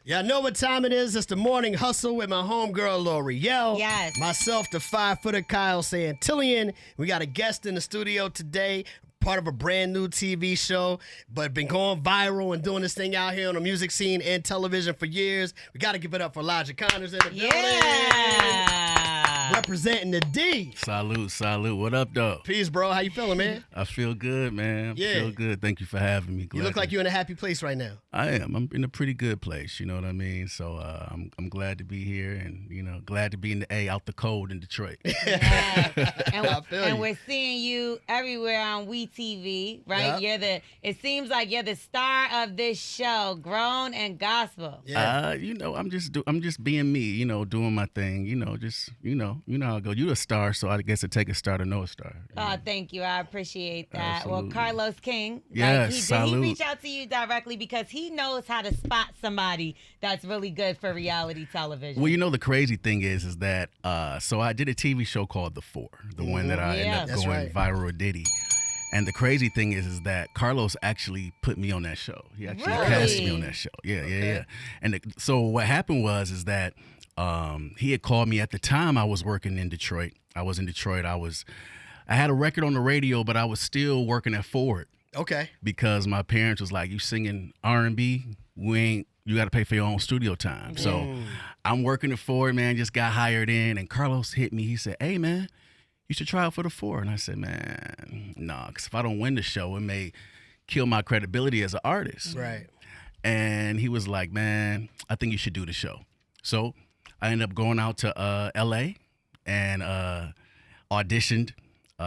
Y'all know what time it is. It's the morning hustle with my homegirl, L'Oreal. Yes. Myself, the 5-footer Kyle Santillion. We got a guest in the studio today, part of a brand new TV show, but been going viral and doing this thing out here on the music scene and television for years. We got to give it up for Elijah Connors in the building. Representing the D. Salute, salute. What up, though? Peace, bro. How you feeling, man? I feel good, man. Yeah. I feel good. Thank you for having me. You look like you're in a happy place right now. I am. I'm in a pretty good place. You know what I mean? So I'm glad to be here, and glad to be in the A, out the cold in Detroit. And we're seeing you everywhere on WeTV, right? Yep. It seems like you're the star of this show, Grown and Gospel. Yeah. I'm just being me. Doing my thing. You know how it goes. You're a star, so I guess it take a star to know a star. Oh, thank you. I appreciate that. Absolutely. Well, Carlos King, yes, he salute. reached out to you directly because he knows how to spot somebody that's really good for reality television. Well, the crazy thing is that so I did a TV show called The Four, the one that I ended up going viral with Diddy. And the crazy thing is that Carlos actually put me on that show. He actually cast me on that show. Yeah. And so what happened was that he had called me at the time I was working in Detroit. I was in Detroit. I had a record on the radio, but I was still working at Ford. Okay. Because my parents was like, you singing R&B? You got to pay for your own studio time. So I'm working at Ford, man, just got hired in. And Carlos hit me. He said, hey, man, you should try out for the Four. And I said, man, nah, because if I don't win the show, it may kill my credibility as an artist. Right. And he was like, man, I think you should do the show. So I ended up going out to L.A. and auditioned.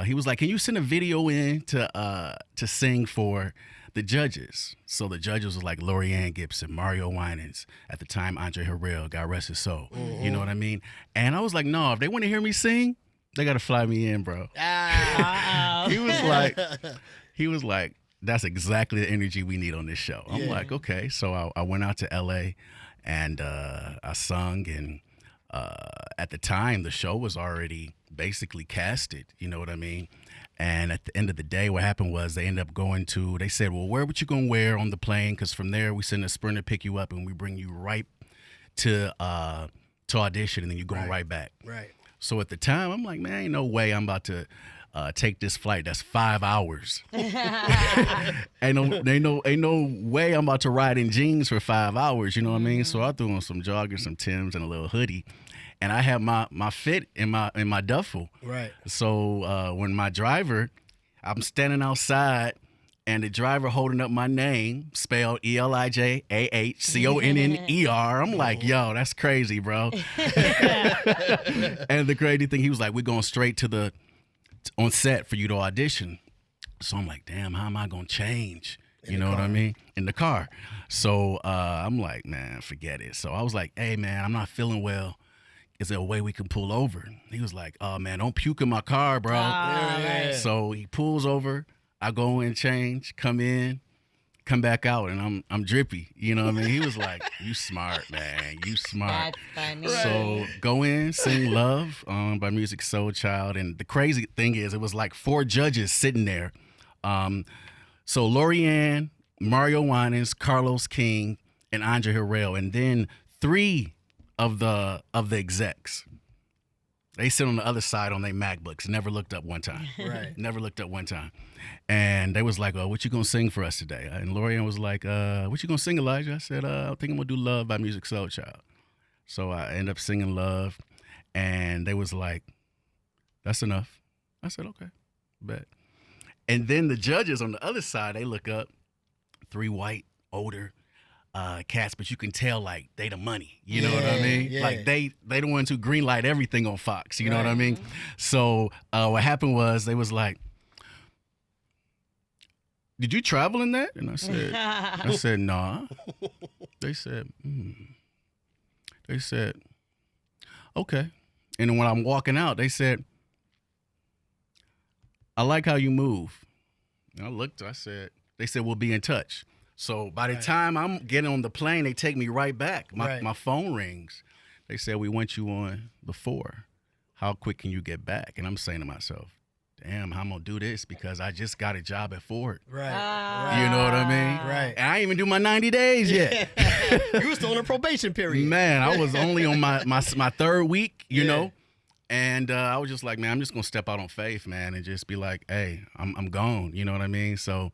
He was like, can you send a video in to sing for the judges? So the judges was like Lorianne Gibson, Mario Winans, at the time Andre Harrell, God rest his soul. Mm-hmm. You know what I mean? And I was like, no, if they want to hear me sing, they got to fly me in, bro. He was like, that's exactly the energy we need on this show. I'm like, okay. So I went out to L.A. and I sung, and at the time the show was already basically casted, you know what I mean? And at the end of the day, what happened was they ended up they said, well, where what you gonna wear on the plane? Because from there we send a Sprinter pick you up and we bring you right to audition, and then you're going right back. Right. So at the time I'm like, man, ain't no way I'm about to take this flight that's 5 hours. ain't no way I'm about to ride in jeans for 5 hours, you know what I mean? So I threw on some joggers, some Timbs, and a little hoodie, and I had my fit in my duffel. Right. So when my driver, I'm standing outside, and the driver holding up my name, spelled ELIJAHCONNER. I'm like, yo, that's crazy, bro. And the crazy thing, he was like, we're going straight to on set for you to audition. So I'm like, damn, how am I gonna change? You know what I mean? In the car. So I'm like, man, forget it. So I was like, hey man, I'm not feeling well. Is there a way we can pull over? He was like, oh man, don't puke in my car, bro. So he pulls over, I go in, change, come in, come back out, and I'm drippy. You know what I mean? He was like, you smart, man. You smart. That's funny. So go in, sing Love by Music Soul Child. And the crazy thing is, it was like 4 judges sitting there. So Lorianne, Mario Winans, Carlos King, and Andre Harrell. And then 3 of the execs. They sit on the other side on their MacBooks. Never looked up one time. Right. Never looked up one time. And they was like, what you gonna sing for us today? And Lorianne was like, what you gonna sing, Elijah? I said, I think I'm gonna do Love by Music Soul Child. So I ended up singing Love. And they was like, that's enough. I said, okay, bet. And then the judges on the other side, they look up, 3 white, older cats, but you can tell like they the money. You know what I mean? Yeah. Like they the ones who green light everything on Fox. You know what I mean? So what happened was they was like, did you travel in that? And I said, nah. They said, okay. And then when I'm walking out, they said, I like how you move. And I looked, they said, we'll be in touch. So by the time I'm getting on the plane, they take me right back. My phone rings. They said, we want you on the 4. How quick can you get back? And I'm saying to myself, damn, how I'm gonna do this because I just got a job at Ford. Right. You know what I mean? Right. And I ain't even do my 90 days yet. You was still on a probation period. Man, I was only on my third week, you Yeah. know? And I was just like, man, I'm just going to step out on faith, man, and just be like, hey, I'm gone. You know what I mean? So,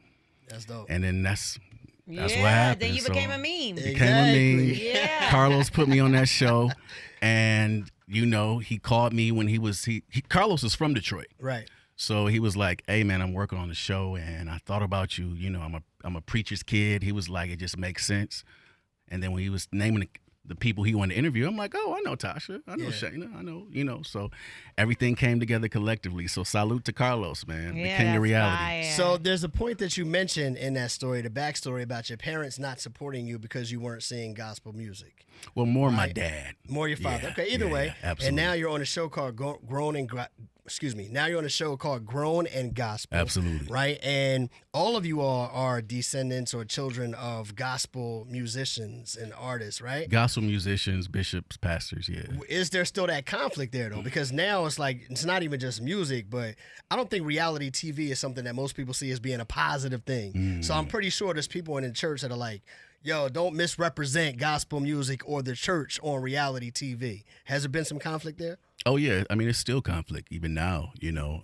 That's dope. and then that's Yeah, what happened. then you So, became a meme. became a meme. Yeah. Carlos put me on that show. And, you know, he called me when Carlos is from Detroit. Right. So he was like, hey, man, I'm working on the show, and I thought about you. You know, I'm a preacher's kid. He was like, it just makes sense. And then when he was naming the people he wanted to interview, I'm like, oh, I know Tasha. I know Shayna. I know, you know. So everything came together collectively. So salute to Carlos, man. Yeah, the king that's of reality. fire. So there's a point that you mentioned in that story, the backstory about your parents not supporting you because you weren't singing gospel music. Well, more my dad. More your father. Yeah, Okay, either way. yeah, absolutely. And now you're on a show called Now you're on a show called Grown and Gospel. Absolutely. Right? And all of you all are descendants or children of gospel musicians and artists, right? Gospel musicians, bishops, pastors, yeah. Is there still that conflict there, though? Because now it's like, it's not even just music, but I don't think reality TV is something that most people see as being a positive thing. So I'm pretty sure there's people in the church that are like, yo, don't misrepresent gospel music or the church on reality TV. Has there been some conflict there? Oh, yeah. I mean, it's still conflict even now, you know.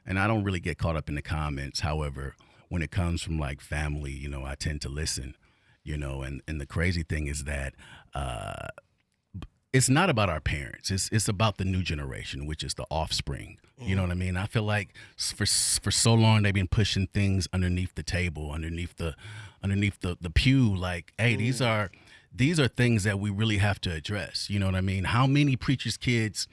And I don't really get caught up in the comments. However, when it comes from like family, you know, I tend to listen, you know. And the crazy thing is that it's not about our parents. It's about the new generation, which is the offspring. You know what I mean? I feel like for so long they've been pushing things underneath the table, underneath the pew. Like, hey, these are things that we really have to address. You know what I mean? How many preachers' kids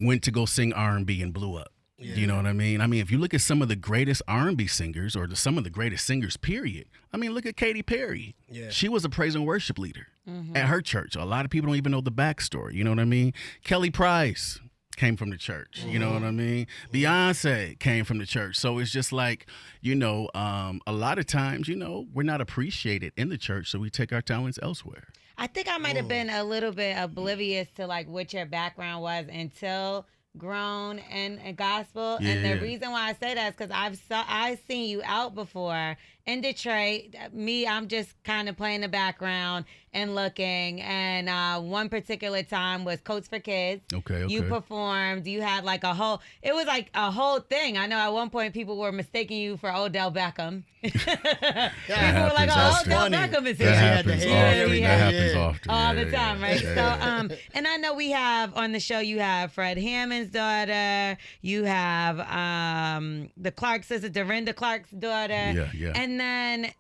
went to go sing R&B and blew up? Yeah. You know what I mean? I mean, if you look at some of the greatest R&B singers or some of the greatest singers, period. I mean, look at Katy Perry. Yeah. She was a praise and worship leader at her church. A lot of people don't even know the backstory. You know what I mean? Kelly Price came from the church. You know what I mean? Beyonce came from the church. So it's just like, you know, a lot of times, you know, we're not appreciated in the church, so we take our talents elsewhere. I think I might have been a little bit oblivious to like what your background was until Grown and Gospel. Yeah. And the reason why I say that is because I've seen you out before in Detroit. I'm just kind of playing the background and looking. And one particular time was Coats for Kids. Okay. You performed. You had like it was like a whole thing. I know at one point people were mistaking you for Odell Beckham. People were like, oh, Odell Beckham is here. That happens often. All the time, right? So, and I know we have on the show, you have Fred Hammond's daughter. You have the Clark sister, Dorinda Clark's daughter. Yeah. And then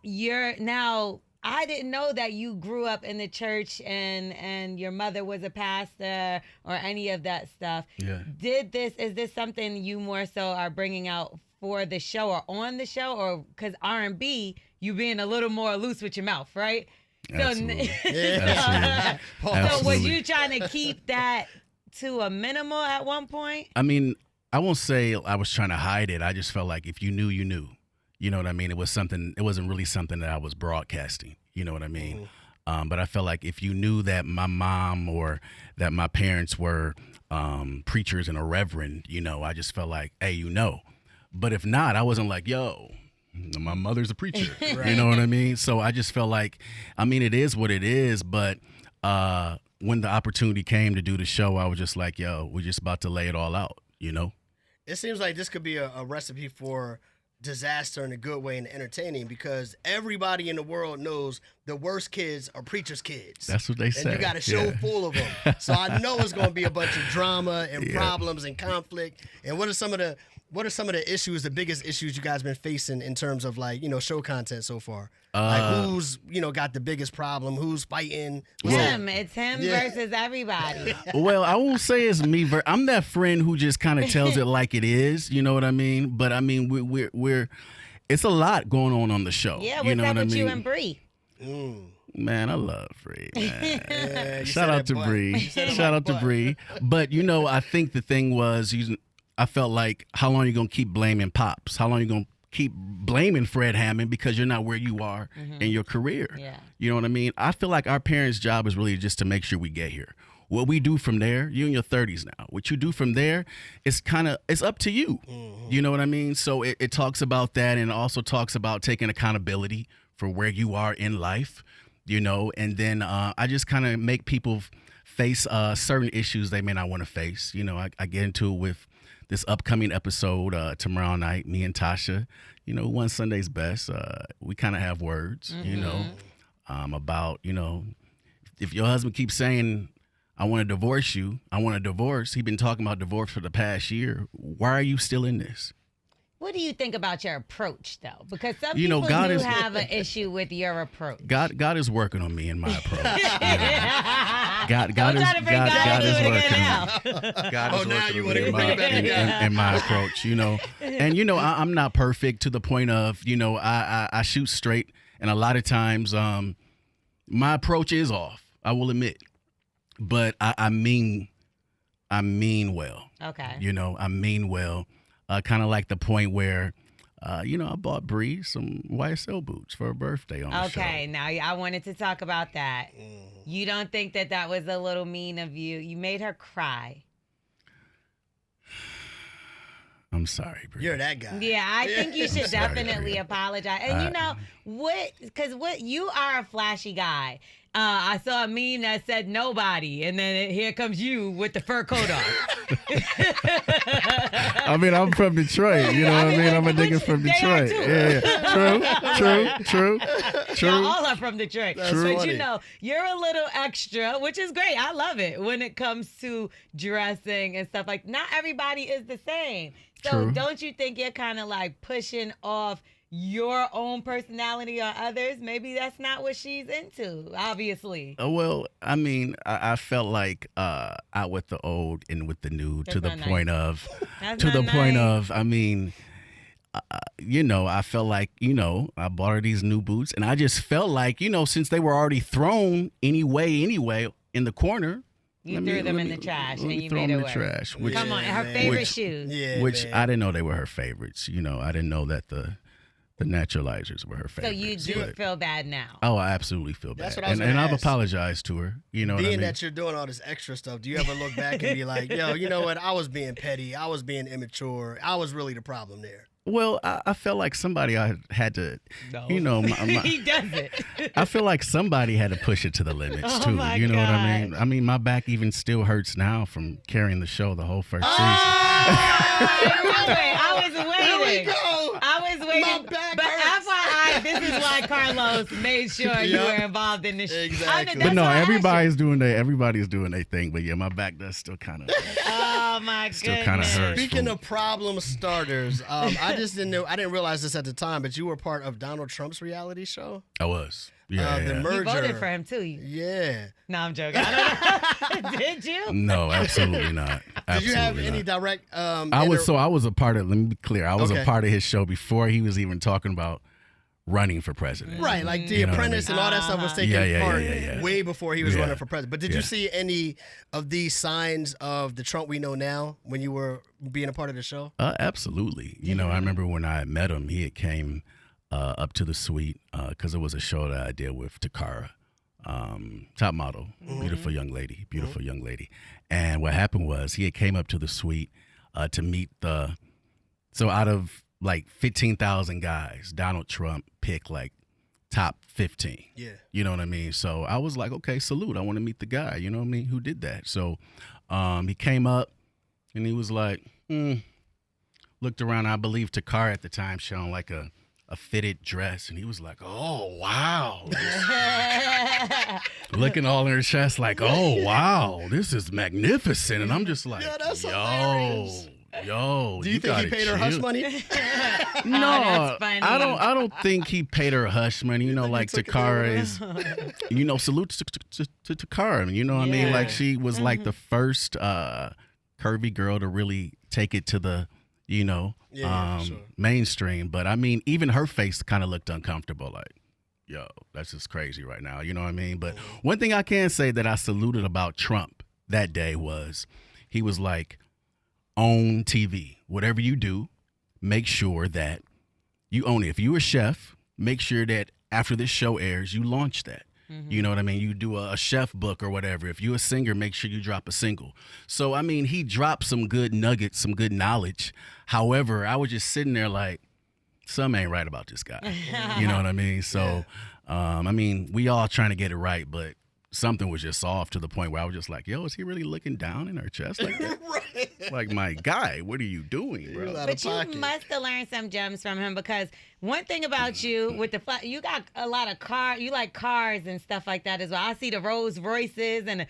I didn't know that you grew up in the church and your mother was a pastor or any of that stuff. Yeah. Is this something you more so are bringing out for the show or on the show, or because R&B, you being a little more loose with your mouth, right? Absolutely. So was you trying to keep that to a minimal at one point? I mean, I won't say I was trying to hide it. I just felt like if you knew, you knew. You know what I mean? It wasn't really something that I was broadcasting. You know what I mean? But I felt like if you knew that my mom or that my parents were preachers and a reverend, you know, I just felt like, hey, you know. But if not, I wasn't like, yo, my mother's a preacher. Right. You know what I mean? So I just felt like, I mean, it is what it is. But when the opportunity came to do the show, I was just like, yo, we're just about to lay it all out, you know? It seems like this could be a recipe for disaster in a good way and entertaining, because everybody in the world knows the worst kids are preachers' kids. That's what they say. And you got a show full of them. So I know it's going to be a bunch of drama and problems and conflict. And what are some of the issues, the biggest issues you guys been facing in terms of like, you know, show content so far? Like who's, you know, got the biggest problem? Who's fighting? It's him versus everybody. Well, I won't say it's me. I'm that friend who just kind of tells it like it is. You know what I mean? But I mean, we're it's a lot going on the show. Yeah, what's you know up what with I mean? you and Bree? Man, I love Bree, man. Shout out to Bree. Shout out to Bree. But, you know, I think the thing was, I felt like, how long are you going to keep blaming Pops? How long are you going to keep blaming Fred Hammond because you're not where you are in your career? Yeah. You know what I mean? I feel like our parents' job is really just to make sure we get here. what we do from there, you're in your 30s now. What you do from there, it's up to you. You know what I mean? So it talks about that, and it also talks about taking accountability for where you are in life, you know, and then I just kind of make people face certain issues they may not want to face. You know, I get into it with this upcoming episode tomorrow night, me and Tasha, you know, one Sunday's Best. We kind of have words, you know, about, you know, if your husband keeps saying, I want to divorce you, I want a divorce. He's been talking about divorce for the past year. Why are you still in this? What do you think about your approach, though? Because some You know, people God do is- have an issue with your approach. God is working on me and my approach. You know? God Don't is try to bring God is into it working again on God is now working you on wanna me bring it back again. in my approach, you know. And you know, I'm not perfect to the point of, you know, I shoot straight, and a lot of times my approach is off. I will admit, but I mean well. Okay. You know, I mean well. Kind of like the point where, you know, I bought Bree some YSL boots for her birthday on the show. Okay, now I wanted to talk about that. You don't think that was a little mean of you? You made her cry. I'm sorry, Bree. You're that guy. Yeah, I think you should Sorry, definitely Bria. apologize. And you know what you are a flashy guy. I saw a meme that said nobody, and then here comes you with the fur coat on. I mean, I'm from Detroit. You know what I mean? I'm a nigga from They are Detroit. too. Yeah. True. Y'all all are from Detroit. That's But funny. you know, you're a little extra, which is great. I love it when it comes to dressing and stuff. Like, not everybody is the same. So True. don't you think you're kind of like pushing off your own personality on others? Maybe that's not what she's into, obviously. Well, I mean, I felt like out with the old and with the new That's to the not nice. point of, That's to the not point nice. of, I mean, you know, I felt like, you know, I bought her these new boots, and I just felt like, you know, since they were already thrown anyway in the corner. You let threw me- them let in me- the trash let me and you throw made them it in the work. trash, which Come on, her man. favorite Which- shoes. Yeah, which man. I didn't know they were her favorites. You know, I didn't know that the naturalizers were her So favorites. you do but- feel bad now. Oh, I absolutely feel bad. That's what I was and gonna I've ask. apologized to her. You know what I Being mean? that you're doing all this extra stuff, do you ever look back and be like, yo, you know what? I was being petty. I was being immature. I was really the problem there. Well, I felt like somebody I had to, No. you know, He does it. I feel like somebody had to push it to the limits Oh, too. my You know what I God. mean? I mean, my back even still hurts now from carrying the show the whole first I was Here we waiting. go. I was waiting. My back But hurts. FYI, this is why Carlos made sure you Yep. were involved in the show. Exactly. season. But no, everybody's doing their thing. But yeah, my back does still kind of. Oh my Still kinda goodness. hurts. Speaking of problem starters, I didn't realize this at the time, but you were part of Donald Trump's reality show. I was. Yeah. The yeah. merger. You voted for him too. Yeah. No, I'm joking. I don't know. Did you? No, absolutely not. Did you have Absolutely any not. direct? I was a part of. Let me be clear. I was Okay. a part of his show before he was even talking about running for president. Right, like The You know what I Apprentice mean? and all that stuff was taking Yeah, part yeah. way before he was Yeah. running for president. But did you Yeah. see any of these signs of the Trump we know now when you were being a part of the show? Absolutely. You know, I remember when I met him, he had came up to the suite because it was a show that I did with Takara, top model, beautiful young lady. And what happened was he had came up to the suite to meet so out of like 15,000 guys, Donald Trump picked like top 15. Yeah. You know what I mean? So I was like, okay, salute. I want to meet the guy, you know what I mean, who did that. So he came up and he was like, looked around. I believe Takar at the time showing like a fitted dress. And he was like, oh, wow. Looking all in her chest like, oh, wow, this is magnificent. And I'm just like, Yeah, that's hilarious. Yo, Do you think he gotta paid her hush chill. money? No, that's funny. I don't think he paid her hush money. You know, like took it Takara there? is, you know, salute to Takara. You know what I mean? Like she was like the first curvy girl to really take it to the, you know, Sure. mainstream. But I mean, even her face kind of looked uncomfortable. Like, yo, that's just crazy right now. You know what I mean? But one thing I can say that I saluted about Trump that day was he was like, own TV. Whatever you do, make sure that you own it. If you're a chef, make sure that after this show airs, you launch that. You know what I mean? You do a chef book or whatever. If you're a singer, make sure you drop a single. So, I mean, he dropped some good nuggets, some good knowledge. However, I was just sitting there like, something ain't right about this guy. You know what I mean? So, I mean, we all trying to get it right, but something was just off to the point where I was just like, yo, is he really looking down in her chest like that? Right. Like, my guy, what are you doing, bro? But you must have learned some gems from him, because one thing about you with the you got a lot of you like cars and stuff like that as well. I see the Rolls Royces and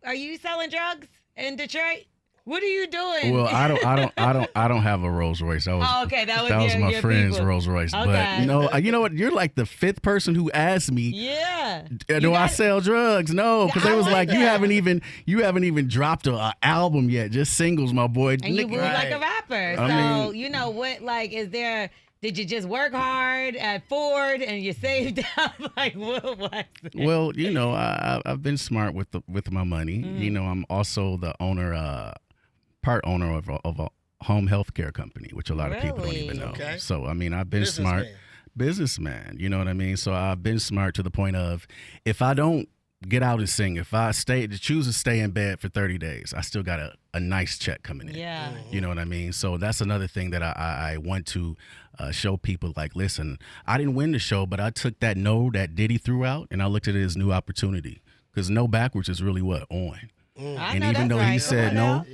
are you selling drugs in Detroit? What are you doing? Well, I don't have a Rolls Royce. That was, okay. That was my your friend's people. Rolls Royce. Okay. But no, you know what? You're like the fifth person who asked me. Yeah. Do I sell drugs? No, because they was like, you haven't even dropped an album yet, just singles, my boy. And you move like a rapper. So I mean, you know what? Like, is there? Did you just work hard at Ford and you saved up? Like, what was it? Well, you know, I've been smart with my money. You know, I'm also the part owner of a home health care company, which a lot of people don't even know. Okay. So, I mean, I've been smart. Businessman, you know what I mean? So I've been smart to the point of, if I don't get out and sing, if I choose to stay in bed for 30 days, I still got a nice check coming in. Yeah. You know what I mean? So that's another thing that I want to show people, like, listen, I didn't win the show, but I took that no that Diddy threw out and I looked at it as new opportunity, because no backwards is really what? On. And even though he said no,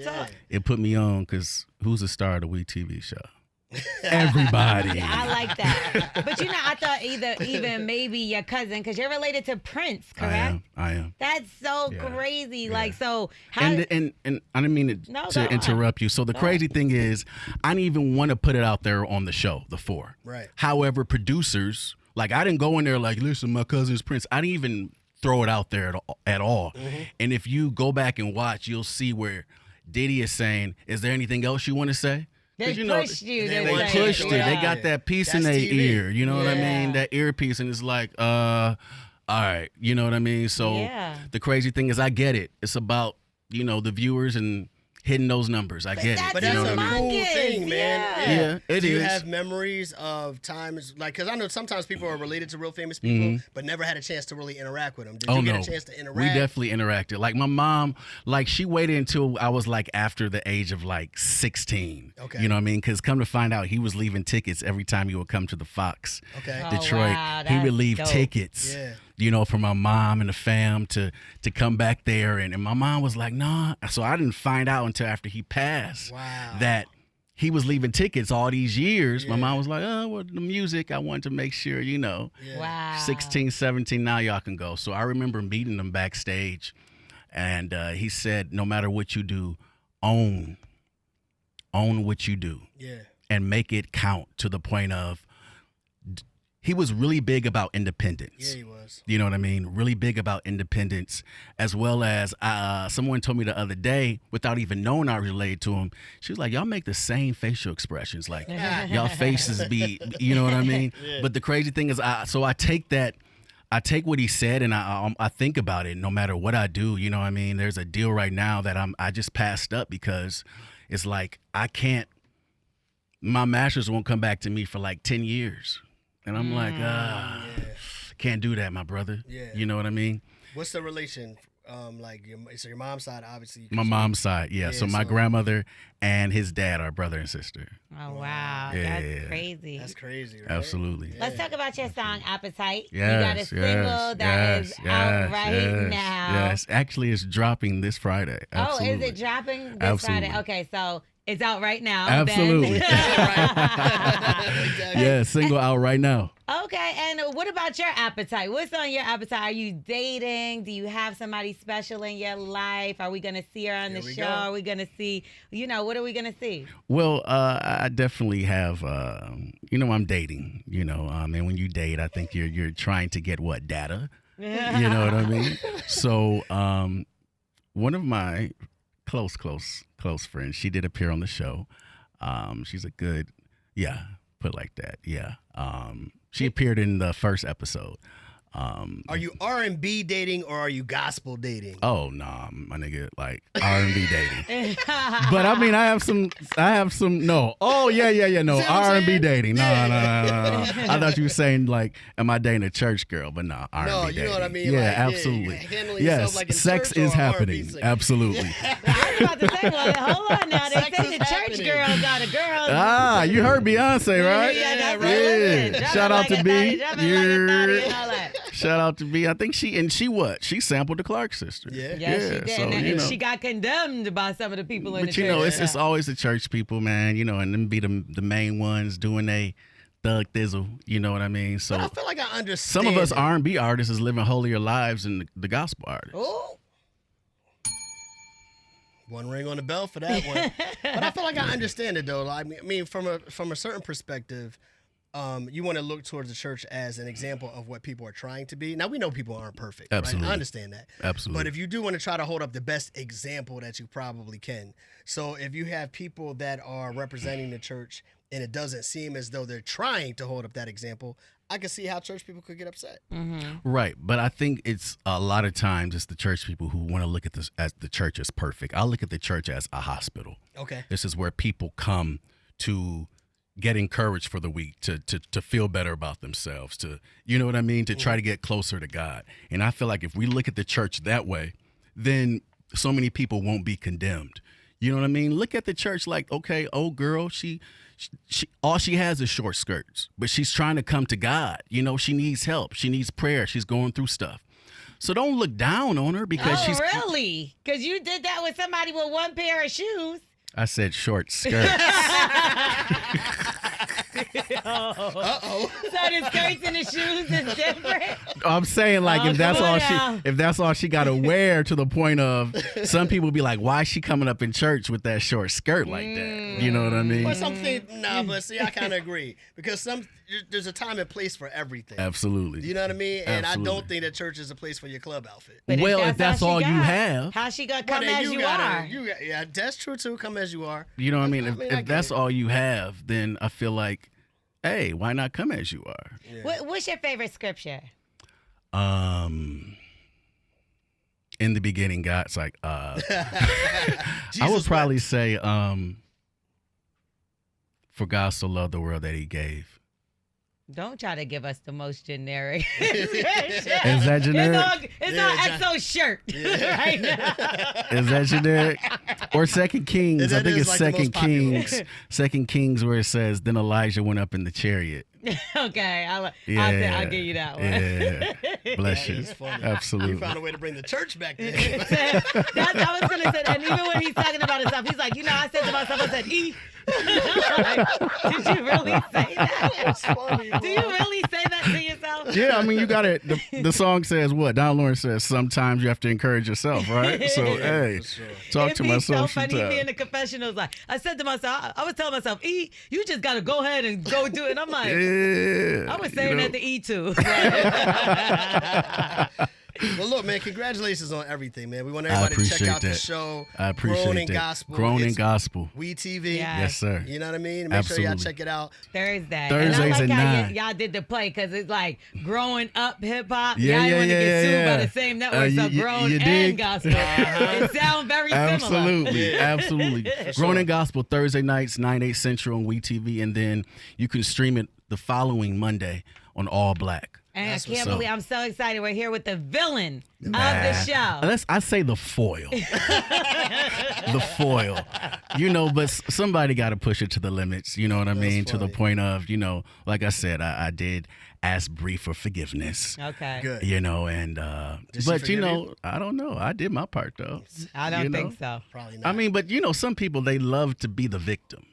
it put me on, because who's the star of the We TV show? Everybody. I like that. But you know, I thought even maybe your cousin, because you're related to Prince, correct? I am. That's so crazy. Yeah. Like, so how? And I didn't mean to interrupt you. So the crazy thing is, I didn't even want to put it out there on the show, the four. Right. However, producers, like, I didn't go in there like, listen, my cousin's Prince. I didn't even throw it out there at all. And if you go back and watch, you'll see where Diddy is saying, is there anything else you want to say? They pushed you. They pushed it. They got that piece in their ear. You know what I mean? That earpiece. And it's like, all right. You know what I mean? So the crazy thing is, I get it. It's about, you know, the viewers and hitting those numbers. I get it. But that's a cool thing, man. Yeah, it is. Do you have memories of times, like, because I know sometimes people are related to real famous people, but never had a chance to really interact with them. Did you get a chance to interact? We definitely interacted. Like, my mom, like, she waited until I was like after the age of like 16. Okay. You know what I mean? Because come to find out, he was leaving tickets every time he would come to the Fox. Okay. Detroit. Wow, he would leave tickets. Yeah. You know, for my mom and the fam to come back there. And my mom was like, nah. So I didn't find out until after he passed that he was leaving tickets all these years. My mom was like, oh, well, the music, I wanted to make sure, you know. Wow. 16, 17, now y'all can go. So I remember meeting him backstage. And he said, no matter what you do, own what you do. Yeah. And make it count, to the point of, he was really big about independence. Yeah, he was. You know what I mean? Really big about independence, as well as someone told me the other day, without even knowing I related to him, she was like, y'all make the same facial expressions. Like, y'all faces be, you know what I mean? Yeah. But the crazy thing is, I take what he said and I think about it no matter what I do. You know what I mean? There's a deal right now that I just passed up, because it's like, my masters won't come back to me for like 10 years. And I'm like, can't do that, my brother. Yeah. You know what I mean? What's the relation? So your mom's side, obviously. My mom's side, yeah. So my grandmother and his dad are brother and sister. Oh, wow. That's crazy. That's crazy, right? Absolutely. Yeah. Let's talk about your song, Appetite. Yes, you got a single that is out right now. Yes, actually, it's dropping this Friday. Absolutely. Oh, is it dropping this Friday? Okay, so it's out right now. Absolutely. Yeah, single out right now. Okay, and what about your appetite? What's on your appetite? Are you dating? Do you have somebody special in your life? Are we going to see her on the show? Are we going to see, what are we going to see? Well, I definitely have, I'm dating, and when you date, I think you're trying to get what? Data? You know what I mean? So one of my close friends, she did appear on the show. She's a good, put it like that, yeah. She appeared in the first episode. Are you R&B dating or are you gospel dating? Oh nah, my nigga, like R&B dating. But I mean, I have some. No. Oh yeah. No, R&B dating. No. I thought you were saying like, am I dating a church girl? But nah, R&B no, you dating. know what I mean. Yeah, like, absolutely. Handling Yes, yourself like in sex church or is R&B happening. singer? Absolutely. I was about to say, well, hold on now. They Sex say is the church happening. girl got a girl. Ah, you heard Beyonce, right? Yeah, that's right. Listen, Yeah. drop Shout it out like to a B. thotty, drop it like a thotty Yeah. and all that. Shout out to B. I think she sampled the Clark sister. Yeah. Yes, she did. So, and you know. she got condemned by some of the people in the But church. you know, it's always the church people, man. You know, and them be the main ones doing they thug thizzle. You know what I mean? So But I feel like I understand. some of us it. R&B artists is living holier lives than the gospel artists. Oh. One ring on the bell for that one. But I feel like I understand it though. I mean, from a certain perspective, you want to look towards the church as an example of what people are trying to be. Now we know people aren't perfect. Absolutely. Right? I understand that. Absolutely. But if you do want to try to hold up the best example that you probably can. So if you have people that are representing the church and it doesn't seem as though they're trying to hold up that example, I can see how church people could get upset. Right, but I think it's a lot of times it's the church people who want to look at this as the church as perfect. I look at the church as a hospital. Okay. This is where people come to get encouraged for the week, to feel better about themselves, to, you know what I mean, to try to get closer to God. And I feel like if we look at the church that way, then so many people won't be condemned. You know what I mean? Look at the church like, okay, old girl, she all she has is short skirts, but she's trying to come to God. You know, she needs help. She needs prayer. She's going through stuff. So don't look down on her because she's. Oh, really? Because you did that with somebody with one pair of shoes. I said short skirts. Uh-oh. So the skirts and the shoes is different. I'm saying like Oh, if that's come all on now. if that's all she got to wear, to the point of some people be like, why is she coming up in church with that short skirt like that? You know what I mean? But something, but see, I kind of agree because there's a time and place for everything. Absolutely. You know what I mean? And Absolutely. I don't think that church is a place for your club outfit. But Well, if that's how all she you got, have. how she got Well, come then as you gotta- are. yeah, that's true too. Come as you are. You know what I mean? I If get that's it. all you have, then I feel like, hey, why not come as you are? What's your favorite scripture? In the beginning, God's like, I Jesus would probably wept. say, for God so loved the world that he gave. Don't try to give us the most generic. Is that generic? It's Yeah, on EXO's shirt right now. Is that generic? Or Second Kings? That I think is it's like the most Second popular. Kings. Second Kings, where it says, "Then Elijah went up in the chariot." Okay, I'll give you that one. Yeah, bless you. He's funny. Absolutely. You found a way to bring the church back there. I was gonna say, and even when he's talking about himself, he's like, I said to myself, I said, E. Like, did you really say that? That's funny. Do you really say that to yourself? Yeah, I mean, you got it. The song says what? Don Lawrence says, sometimes you have to encourage yourself, right? So, hey, for sure. talk It'd to be myself so funny. He'd be in sometimes. the confessionals like, I said to myself, I was telling myself, E, you just got to go ahead and go do it. And I'm like, Yeah. I was saying that to E too. Well, look, man, congratulations on everything, man. We want I everybody to check appreciate out the that. show. I appreciate Grown in that. Gospel. Grown in It's Gospel. We TV. Yeah. Yes, sir. You know what I mean? Make sure y'all Absolutely. check it out. Thursday. Thursdays and I like at how 9. y'all did the play because it's like growing up hip hop. Yeah, y'all yeah, want to yeah, get sued yeah. by the same network. So you grown dig? and gospel. It sounds very similar. Absolutely, absolutely. Grown sure. in Gospel Thursday nights, 9/8 Central on WeTV, and then you can stream it the following Monday on All Black. And That's I can't what's up. believe I'm so excited. We're here with the villain of the Nah. show. I say the foil. The foil. You know, but somebody got to push it to the limits. You know what I mean? To the funny. point of, like I said, I did ask Bree for forgiveness. Okay. Good. You know, and Did she but forgive you? I don't know. I did my part though. I don't You know? think so. Probably not. I mean, but some people, they love to be the victim.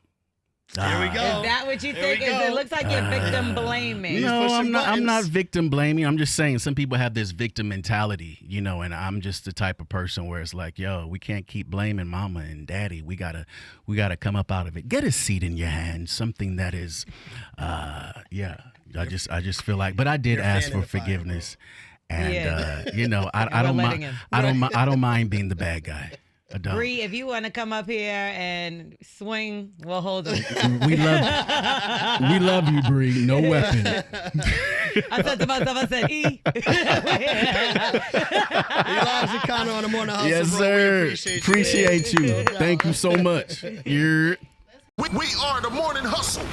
Here we go. Is that what you Here think? we Is go. it looks like you're victim blaming. No, pushing I'm not. I'm not buttons. victim blaming. I'm just saying some people have this victim mentality, and I'm just the type of person where it's like, yo, we can't keep blaming mama and daddy. We gotta come up out of it. Get a seat in your hand. Something that is, yeah. I just feel like, but I did You're a ask fan in for the fire, forgiveness, and Yeah. I We're don't letting mind. him. I don't mind being the bad guy. I don't. Bree, if you want to come up here and swing, we'll hold him. We love you, Bree. No weapon. I said to myself, I said, E. Elijah Connor on the Morning Hustle. Yes, bro. sir. We Appreciate you. Thank you so much. You're We are the Morning Hustle.